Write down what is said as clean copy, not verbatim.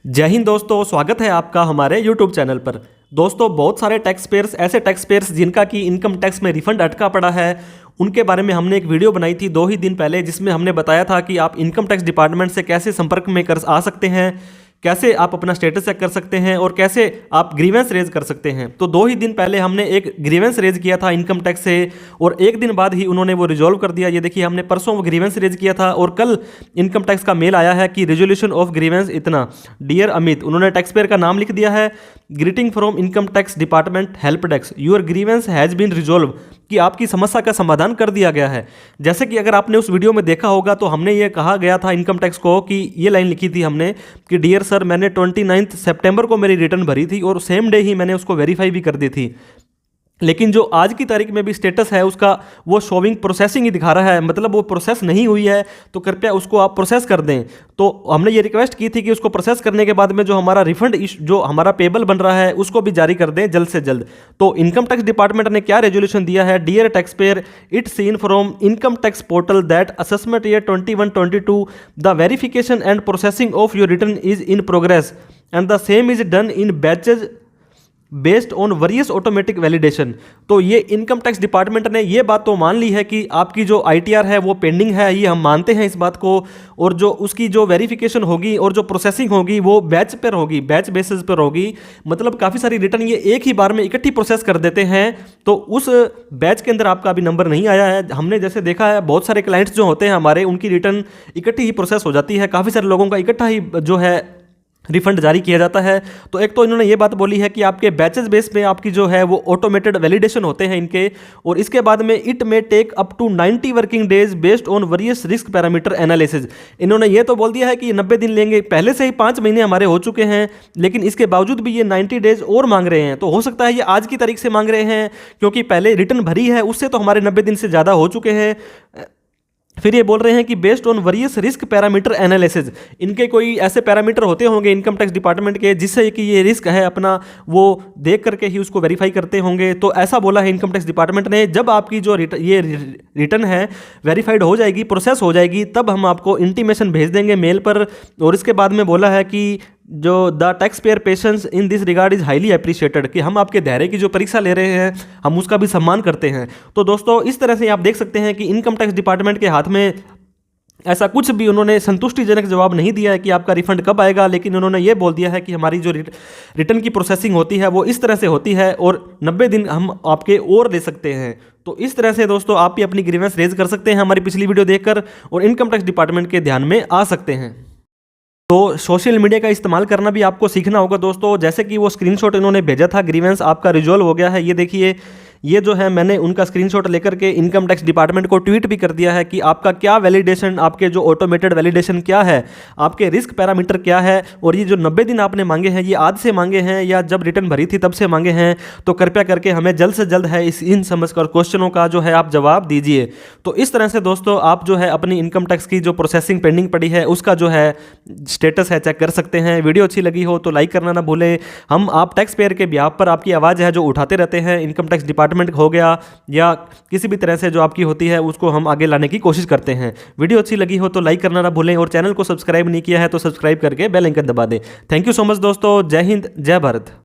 जय हिंद दोस्तों, स्वागत है आपका हमारे YouTube चैनल पर। दोस्तों, बहुत सारे टैक्स पेयर्स ऐसे टैक्स पेयर्स जिनका कि इनकम टैक्स में रिफंड अटका पड़ा है, उनके बारे में हमने एक वीडियो बनाई थी 2 ही दिन पहले, जिसमें हमने बताया था कि आप इनकम टैक्स डिपार्टमेंट से कैसे संपर्क में कर आ सकते हैं, कैसे आप अपना स्टेटस चेक कर सकते हैं और कैसे आप ग्रीवेंस रेज कर सकते हैं। तो 2 ही दिन पहले हमने एक ग्रीवेंस रेज किया था इनकम टैक्स से और 1 दिन बाद ही उन्होंने वो रिजॉल्व कर दिया। ये देखिए, हमने परसों वो ग्रीवेंस रेज किया था और कल इनकम टैक्स का मेल आया है कि रेजोल्यूशन ऑफ ग्रीवेंस इतना, डियर अमित, उन्होंने टैक्स पेयर का नाम लिख दिया है, greeting from income tax department help desk, your grievance has been resolve, कि आपकी समस्या का समाधान कर दिया गया है। जैसे कि अगर आपने उस वीडियो में देखा होगा तो हमने ये कहा गया था इनकम टैक्स को कि ये लाइन लिखी थी हमने कि डियर सर, मैंने 29 सितंबर को मेरी रिटर्न भरी थी और सेम डे ही मैंने उसको वेरीफाई भी कर दी थी, लेकिन जो आज की तारीख में भी स्टेटस है उसका वो शोविंग प्रोसेसिंग ही दिखा रहा है, मतलब वो प्रोसेस नहीं हुई है, तो कृपया उसको आप प्रोसेस कर दें। तो हमने ये रिक्वेस्ट की थी कि उसको प्रोसेस करने के बाद में जो हमारा रिफंड जो हमारा पेबल बन रहा है उसको भी जारी कर दें जल्द से जल्द। तो इनकम टैक्स डिपार्टमेंट ने क्या रेजोल्यूशन दिया है, dear tax payer, it seen from income tax portal that assessment year 21-22 the verification and processing of your return is in progress and the same is done in batches based on various automatic validation. तो ये income tax department ने ये बात तो मान ली है कि आपकी जो ITR है वो पेंडिंग है, ये हम मानते हैं इस बात को, और जो उसकी जो वेरिफिकेशन होगी और जो प्रोसेसिंग होगी वो बैच पर होगी, बैच बेसिस पर होगी। मतलब काफ़ी सारी रिटर्न ये एक ही बार में इकट्ठी प्रोसेस कर देते हैं, तो उस बैच के अंदर आपका अभी नंबर नहीं आया है। हमने जैसे देखा है बहुत सारे क्लाइंट्स जो होते हैं हमारे, उनकी रिटर्न इकट्ठी ही प्रोसेस हो जाती है, काफ़ी सारे लोगों का इकट्ठा ही जो है रिफंड जारी किया जाता है। तो एक तो इन्होंने ये बात बोली है कि आपके बैचेस बेस पे आपकी जो है वो ऑटोमेटेड वैलिडेशन होते हैं इनके, और इसके बाद में it may take up to 90 working days based on various risk parameter analysis. इन्होंने ये तो बोल दिया है कि 90 दिन लेंगे, पहले से ही 5 महीने हमारे हो चुके हैं, लेकिन इसके बावजूद भी ये 90 डेज और मांग रहे हैं। तो हो सकता है ये आज की तारीख से मांग रहे हैं, क्योंकि पहले रिटर्न भरी है उससे तो हमारे 90 दिन से ज़्यादा हो चुके हैं। फिर ये बोल रहे हैं कि based on various risk parameter analysis, इनके कोई ऐसे पैरामीटर होते होंगे इनकम टैक्स डिपार्टमेंट के जिससे कि ये रिस्क है अपना वो देख करके ही उसको वेरीफाई करते होंगे। तो ऐसा बोला है इनकम टैक्स डिपार्टमेंट ने। जब आपकी जो ये रिटर्न है वेरीफाइड हो जाएगी, प्रोसेस हो जाएगी, तब हम आपको इंटीमेशन भेज देंगे मेल पर। और इसके बाद में बोला है कि जो the tax payer patience in this regard is highly appreciated, कि हम आपके धैर्य की जो परीक्षा ले रहे हैं हम उसका भी सम्मान करते हैं। तो दोस्तों, इस तरह से आप देख सकते हैं कि इनकम टैक्स डिपार्टमेंट के हाथ में ऐसा कुछ भी उन्होंने संतुष्टिजनक जवाब नहीं दिया है कि आपका रिफंड कब आएगा, लेकिन उन्होंने ये बोल दिया है कि हमारी जो रिटर्न की प्रोसेसिंग होती है वो इस तरह से होती है और 90 दिन हम आपके और ले सकते हैं। तो इस तरह से दोस्तों आप भी अपनी ग्रीवेंस रेज कर सकते हैं हमारी पिछली वीडियो देखकर और इनकम टैक्स डिपार्टमेंट के ध्यान में आ सकते हैं। तो सोशल मीडिया का इस्तेमाल करना भी आपको सीखना होगा दोस्तों। जैसे कि वो स्क्रीनशॉट इन्होंने भेजा था, ग्रीवेंस आपका रिजॉल्व हो गया है, ये देखिए, ये जो है मैंने उनका स्क्रीनशॉट लेकर के इनकम टैक्स डिपार्टमेंट को ट्वीट भी कर दिया है कि आपका क्या वैलिडेशन, आपके जो ऑटोमेटेड वैलिडेशन क्या है, आपके रिस्क पैरामीटर क्या है, और ये जो 90 दिन आपने मांगे हैं ये आज से मांगे हैं या जब रिटर्न भरी थी तब से मांगे हैं। तो कृपया करके हमें जल्द से जल्द है इन समझकर क्वेश्चनों का जो है आप जवाब दीजिए। तो इस तरह से दोस्तों आप जो है अपनी इनकम टैक्स की जो प्रोसेसिंग पेंडिंग पड़ी है उसका जो है स्टेटस है चेक कर सकते हैं। वीडियो अच्छी लगी हो तो लाइक करना ना भूलें। हम आप टैक्स पेयर के बिहाफ पर आपकी आवाज़ है जो उठाते रहते हैं, इनकम टैक्स डिपार्टमेंट हो गया या किसी भी तरह से जो आपकी होती है उसको हम आगे लाने की कोशिश करते हैं। वीडियो अच्छी लगी हो तो लाइक करना ना भूलें और चैनल को सब्सक्राइब नहीं किया है तो सब्सक्राइब करके बेल आइकन दबा दें। थैंक यू सो मच दोस्तों। जय हिंद, जय भारत।